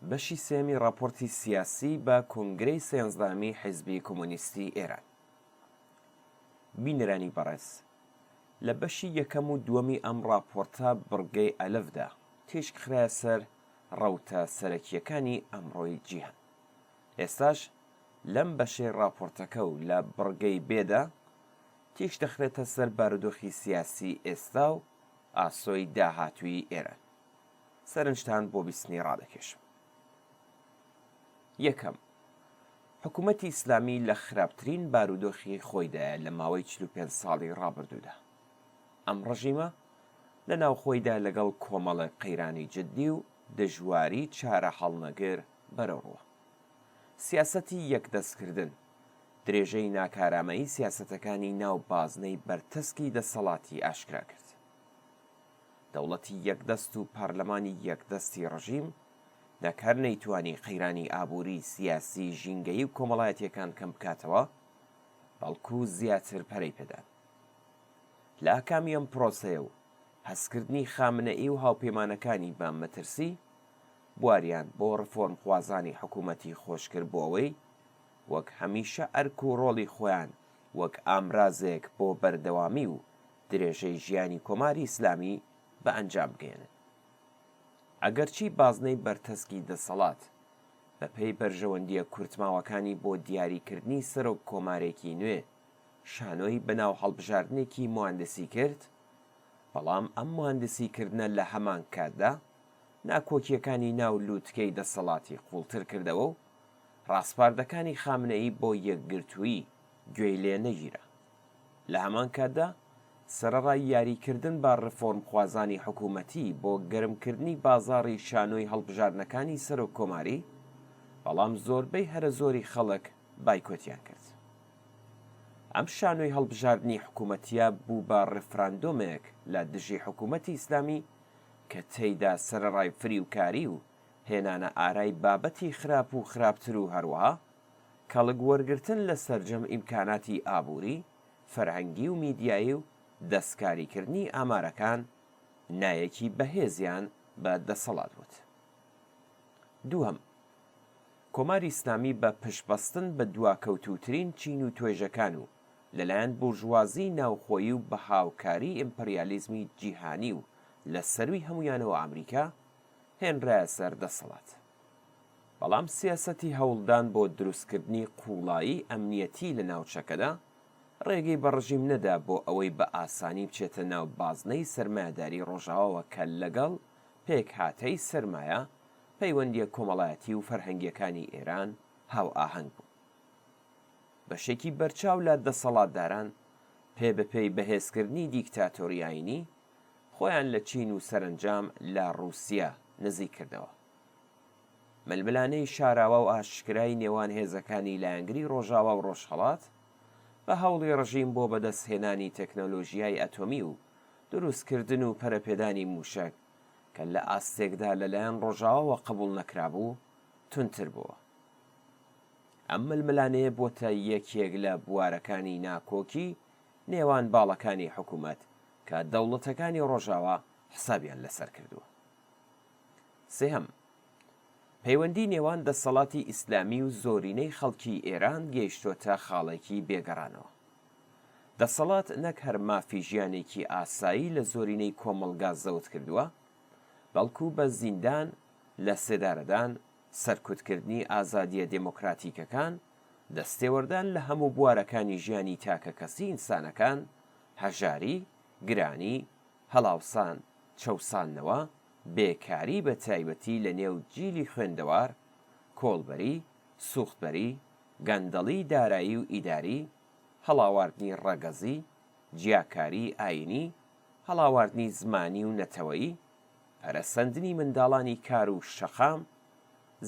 بەشی سێمی راپۆرتی سیاسی بە کۆنگرەی سێنزدەمی حیزبی کۆمۆنیستی ئێران. بینەرانی بەڕێز، لە بەشی یەکەم و دووەمی ئەم راپۆرتە بڕگەی ئەلەفدا تێشکخرایە سەر ڕەوتە سەرەکیەکانی ئەمڕۆی جیهان. ئێستاش لەم بەشەی راپۆرتەکە و لە بڕگەی بێدا تێش دەخرێتە سەر بارودۆخی سیاسی ئێستا و ئاسۆی داهاتووی ئێران. سەرنجتان بۆ بیستنی ڕادەکێشم. یەکەم، حکوومەتی ئیسلامی لە خراپترین بارودۆخی خۆیدایە لە ماوەی 45 ساڵی ڕابردوودا. ئەم ڕژیمە لە ناوخۆیدا لەگەڵ کۆمەڵە قەیرانی جددی و دژواری چارە هەڵنەگر بەرەوڕوە. سیاسەتی یەکدەستکردن، درێژەی ناکارامەیی سیاسەتەکانی ناو بازنەی بەرتەسکی دەسەڵاتی ئاشکرا کرد. دەوڵەتی یەکدەست و پارلەمانی یەکدەستی ڕژیم نەکار نەیتوانی قەیرانی ئابووری سیاسی ژینگەی و کۆمەڵایەتیەکان کەم بکاتەوە، بەڵکو زیاتر پەرەی پێدان. لە ئاکامی ئەم پرۆسەیە و هەستکردنی خامنەئی و هاوپەیمانەکانی بە مەترسی بواریان بۆ ڕفۆرم خوازانی حکوومەتی خۆشکرد بۆ ئەوەی وەک هەمیشە ئەرک و ڕۆڵی خۆیان وەک ئامرازێک بۆ بەردەوامی و درێژەی ژیانی کۆماری ئیسلامی بە ئەنجام بگەێنن. ئەگەرچی بازنەی بەرتەسکی دەسەڵات بە پێی بەرژەوەندیە کورتماوەکانی بۆ دیاریکردنی سەرۆک کۆمارێکی نوێ شانۆی بەناو هەڵبژاردنێکی موهاندسی کرد، بەڵام ئەم موهاندسیکردنە لە هەمان کاتدا ناکۆکیەکانی ناو لووتکەی دەسەڵاتی قوڵتر کردەوە و ڕاستپاردەکانی خامنەئی بۆ یەکگرتووی گوێی لێ نەگیرە. لە هەمان کاتدا سەرەڕای یاریکردن بە ڕفۆرمخوازانی حکوومەتی بۆ گەرمکردنی بازاڕی شانۆی هەڵبژاردنەکانی سەرۆک کۆماری، بەڵام زۆربەی هەرە زۆری خەڵک بایکۆتیان کرد. ئەم شانۆی هەڵبژاردننی حکوومەتیە بوو بە ڕفراندۆمێک لە دژی حکوومەتی ئیسلامی کە تێیدا سەرەڕای فریوکاری و هێنانە ئارای بابەتی خراپ و خراپتر و هەروەها کەڵک وەرگرتن لە سەرجەم ئیمکاناتی ئابووری، فەرهەنگی و میدیایی و دەستکاریکردنی ئامارەکان نایەکی بەهێزیان بە دەسەڵات بووت. دووەم، کۆماری ئیسلامی بە پشتبەستن بە دواکەوتووترین چین و توێژەکان و لەلایەن بورژوازی ناوخۆیی و بە هاوکاری ئیمپەریالیزمی جیهانی و لە سەروی هەمویانەوە ئەمریکا هێنرایە سەر دەسەڵات. بەڵام سیاسەتی هەوڵدان بۆ دروستکردنی قوڵایی ئەمنیەتی لە ناوچەکەدا ڕێگەی بە ڕژیم نەدا بۆ ئەوەی بە ئاسانی بچێتە ناو بازنەی سەرمایەداری ڕۆژاوەوە کە لەگەڵ پێک هاتەی سەرمایە پەیوەندیە کۆمەڵایەتی و فەرهەنگیەکانی ئێران هاو ئاهەنگ بوو. بەشێکی بەرچاو لە دەسەڵاتداران پێ بەپێی بەهێزکردنی دیکتاتۆری ئاینی خۆیان لە چین و سەرنجام لە ڕووسیا نزیک کردەوە. ململانەی شاراوە و ئاشکرای نێوان هێزەکانی لایەنگری ڕۆژاوا و ڕۆژهەڵات بە هەوڵی ڕژیم بۆ بەدەستهێنانی تەکنۆلۆژیای ئەتۆمی و دروستکردن و پەرەپێدانی موشک کە لە ئاستێکدا لەلایەن ڕۆژاوەوە قبوڵ نەکرابوو تونتر بووە. ئەم ململانەیە بۆتە یەکێک لە بوارەکانی ناکۆکی نێوان باڵەکانی حکوومەت کە دەوڵەتەکانی ڕۆژاوا حسابیان لەسەر کردووە. سێهەم، پەیوەندی نێوان دەسەڵاتی ئیسلامی و زۆرینەی خەڵکی ئێران گەیشتۆتە خاڵێکی بێگەڕانەوە. دەسەڵات نەک هەر مافی ژیانێکی ئاسایی لە زۆرینەی کۆمەڵگا زەوت کردووە، بەڵکو بە زیندان، لە سێدارەدان، سەرکوتکردنی ئازادیە دێمۆکراتیکەکان، دەستێوەردان لە هەموو بوارەکانی ژیانی تاکە کەسی ئینسانەکان، هەژاری، گرانی، هەڵاوسان، چەوسانەوە، بێکاری بە تایبەتی لە نێو جیلی خوێندەوار، کۆڵبەری، سوختبەری، گەندەڵی دارایی و ئیداری، هەڵاواردنی ڕەگەزی، جیاکاری ئاینی، هەڵاواردنی زمانی و نەتەوەیی، پەرەسەندنی منداڵانی کار و شەخام،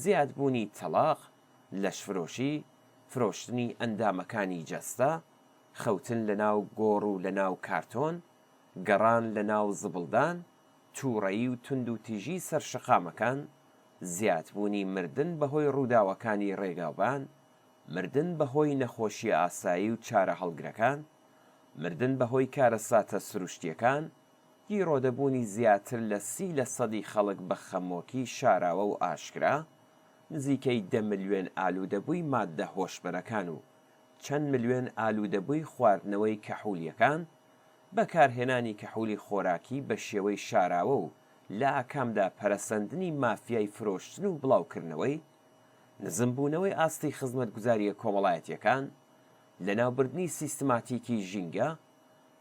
زیادبوونی تەلاق، لەشفرۆشی، فرۆشتنی ئەندامەکانی جەستە، خەوتن لە ناو گۆڕ و لە ناو کارتۆن، گەڕان لە ناو زبڵدان، تووڕەیی و تند و تیژی سەرشەقامەکان، زیادبوونی مردن بەهۆی ڕووداوەکانی ڕێگاوبان، مردن بەهۆی نەخۆشی ئاسایی و چارە هەڵگرەکان، مردن بەهۆی کارەساتە سروشتیەکان، گیرۆدەبوونی زیاتر لە 30% خەڵک بە خەمۆکی شاراوە و ئاشکرا نزیکەی 10 ملیۆن ئالوودەبووی ماددە هۆشبەرەکان و چەند ملیۆن ئالوودەبووی خواردنەوەی کەحولیەکان، بەکارهێنانی کەحولی خۆراکی بە شێوەی شاراوە و لە ئاکامدا پەرەسەندنی مافیای فرۆشتن و بڵاوکردنەوەی، نزمبوونەوەی ئاستی خزمەتگوزاریە کۆمەڵایەتیەکان، لەناوبردنی سیستماتیکی ژینگە،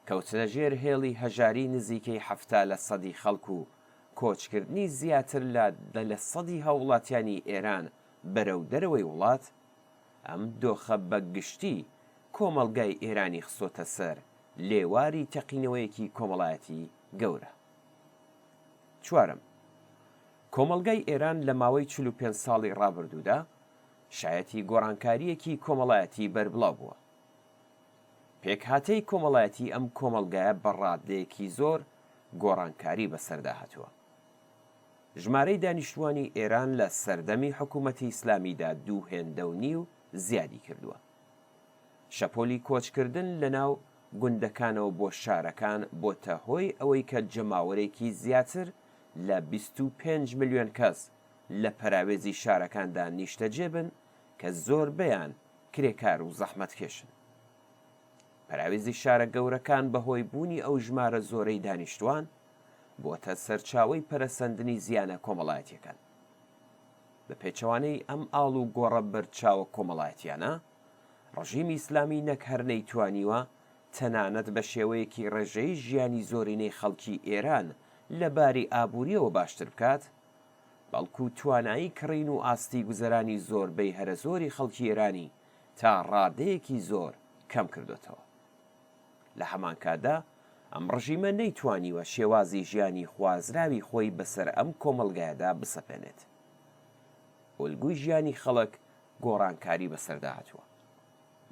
کەوتنە ژێر هێڵی هەژاری نزیکەی 70% خەڵک و کۆچکردنی زیاتر لە 100 هاوڵاتیانی ئێران بەرەو دەرەوەی وڵات، ئەم دۆخە بەگشتی کۆمەڵگای ئێرانی خستۆتە سەر لێواری تەقینەوەیەکی کۆمەڵایەتی گەورە. چوارم، کۆمەڵگای ئێران لە ماوەی 45 ساڵی ڕابردوودا شایەتی گۆڕانکاریەکی کۆمەڵایەتی بەربڵاو بووە. پێکهاتەی کۆمەڵایەتی ئەم کۆمەڵگایە بە ڕادەیەکی زۆر گۆڕانکاری بەسەردا هاتووە. ژمارەی دانیشتوانی ئێران لە سەردەمی حکوومەتی ئیسلامیدا 2.5 و زیادی کردووە. شەپۆلی کۆچکردن لەناو گوندەکانەوە بۆ شارەکان بۆتە هۆی ئەوەی کە جەماوەرێکی زیاتر لە 25 ملیۆن کەس لە پەراوێزی شارەکاندا نیشتەجێ بن کە زۆربەیان کرێکار و زەحمەتکێشن. پەراوێزی شارە گەورەکان بەهۆی بوونی ئەو ژمارە زۆرەی دانیشتوان بۆتە سەرچاوەی پەرەسەندنی زیانە کۆمەڵایەتیەکان. بە پێچەوانەی ئەم ئاڵ و گۆڕە بەرچاوە کۆمەڵایەتیانە، ڕژیمی ئیسلامی نەک هەر نەیتوانیوە تەنانەت بە شێوەیەکی ڕێژەی ژیانی زۆرینەی خەڵکی ئێران لە باری ئابووریەوە باشتر بکات، بەڵکو توانایی کڕین و ئاستی گوزەرانی زۆربەی هەرە زۆری خەڵکی ئێرانی تا ڕادەیەکی زۆر کەم کردوێتەوە. لە هەمان کاتدا ئەم ڕژیمە نەیتوانیوە شێوازی ژیانی خوازراوی خۆی بەسەر ئەم کۆمەڵگایەدا بسەپێنێت. ئۆلگوی ژیانی خەڵک گۆڕانکاری بەسەردا هاتووە.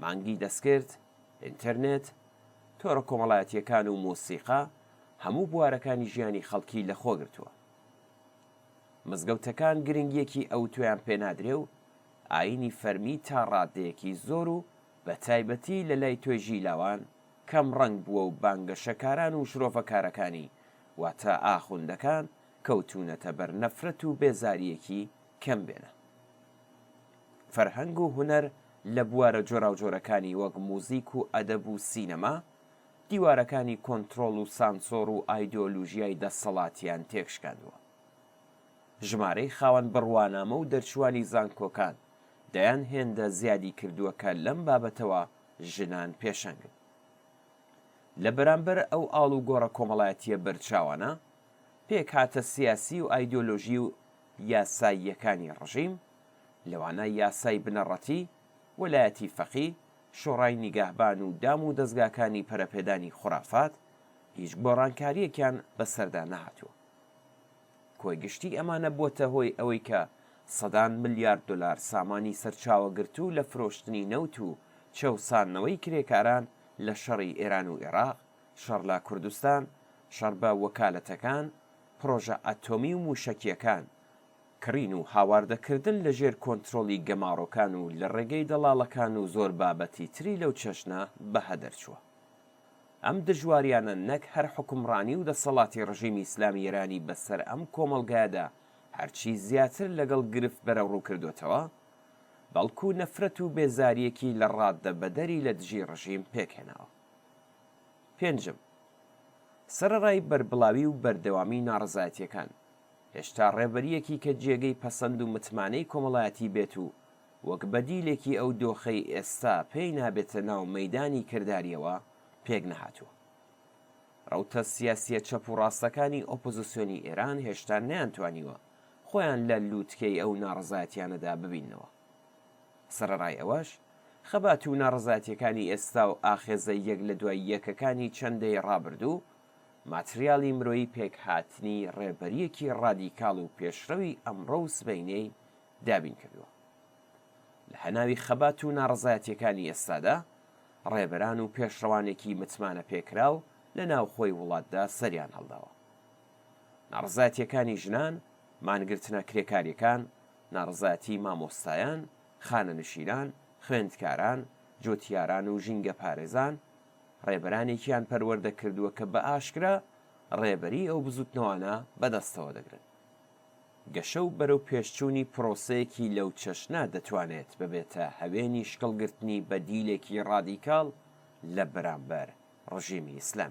مانگی دەستکرد، ئینتەرنێت، تۆڕە کۆمەڵایەتیەکان و مۆسیقا هەموو بوارەکانی ژیانی خەڵکی لەخۆ گرتووە. مزگەوتەکان گرنگیەکی ئەو تۆیان پێنادرێ و ئاینی فەرمی تا ڕادەیەکی زۆر و بە تایبەتی لە لای توێژی لاوان کەم ڕەنگ بووە و بانگەشەکاران و شرۆڤەکارەکانی واتە ئاخوندەکان کەوتونەتە بەر نەفرەت و بێزاریەکی کەم بێنە. فەرهەنگ و هونەر لە بوارە جۆراوجۆرەکانی وەک موزیک و ئەدەب و سینەما دیوارەکانی کۆنتڕۆڵ و سانسۆر و ئایدۆلۆژیای دەسەڵاتیان تێکشکاندووە. ژمارەی خاوەن بڕوانامە و دەرچوانی زانکۆکان دەیان هێندە زیادی کردووە کە لەم بابەتەوە ژنان پێشەنگن. لە بەرامبەر ئەو ئاڵ و گۆڕە کۆمەڵایەتیە بەرچاوانە، پێک هاتە سیاسی و ئایدۆلۆژی و یاساییەکانی ڕژیم، لەوانە یاسای بنەڕەتی، وەلایەتی فەقی، شۆڕای نیگەهبان و دام و دەستگاکانی پەرەپێدانی خوڕافات هیچ گۆڕانکاریەکیان بەسەردا نەهاتووە. کۆیگشتی ئەمانە بۆتە هۆی ئەوەی کە سەدان ملیارد دلار سامانی سەرچاوەگرتوو لە فرۆشتنی نەوت و چەوسانەوەی کرێکاران لە شەڕی ئێران و عێراق، شەڕ لە کوردستان، شەڕ بە وەکالەتەکان، پرۆژە ئەتۆمی و موشەکیەکان، کڕین و هاواردەکردن لە ژێر کۆنتڕۆڵی گەماڕۆکان و لە ڕێگەی دەڵاڵەکان و زۆر بابەتی تری لەو چەشنە بەهەدەرچووە. ئەم دژواریانە نەک هەر حکومڕانی و دەسەڵاتی ڕژیمی ئیسلامی ئێرانی بەسەر ئەم کۆمەڵگایەدا هەرچی زیاتر لەگەڵ گرفت بەرەو ڕوو کردوێتەوە، بەڵکو نەفرەت و بێزاریەکی لە ڕاددە بەدەری لە دژی ڕژیم پێکهێناوە. پێنجم، سەرەڕای بەربڵاوی و بەردەوامی ناڕەزایەتیەکان. هێشتا ڕێبەریەکی کە جێگەی پەسەند و متمانەی کۆمەڵایەتی بێت و وەک بەدیلێکی ئەو دۆخەی ئێستا پێی نابێتە ناو مەیدانی کرداریەوە پێک نەهاتووە. ڕەوتە سیاسیە چەپ و ڕاستەکانی ئۆپۆزیسیۆنی ئێران هێشتا نەیانتوانیوە خۆیان لە لووتکەی ئەو ناڕەزایەتیانەدا ببینەوە. سەرەڕای ئەوەش خەبات و ناڕەزایەتیەکانی ئێستا و ئاخێزە یەک لە دوای یەکەکانی چەندەی ڕابردوو ماتریاڵی مرۆیی پێکهاتنی ڕێبەریەکی ڕادیکاڵ و پێشڕەوی ئەمڕۆ و سبەینەی دابین کردووە. لە هەناوی خەبات و ناڕەزایەتیەکانی ئێستادا ڕێبەران و پێشڕەوانێکی متمانە پێکراو لە ناو خۆی وڵاتدا سەریان هەڵداوە. ناڕەزایەتیەکانی ژنان، مانگرتنە کرێکاریەکان، ناڕەزایەتی مامۆستایان، خانەنشینان، خوێندکاران، جۆتیاران و ژینگە پارێزان ڕێبەرانێکیان پەروەردە کردووە کە بە ئاشکرا ڕێبەری ئەو بزوتنەوانە بەدەستەوە دەگرن. گەشە و بەرەو پێشچوونی پرۆسەیەکی لەو چەشنە دەتوانێت ببێتە هەوێنی شکڵگرتنی بە دیلێکی ڕادیکاڵ لە بەرامبەر ڕژیمی ئیسلامی.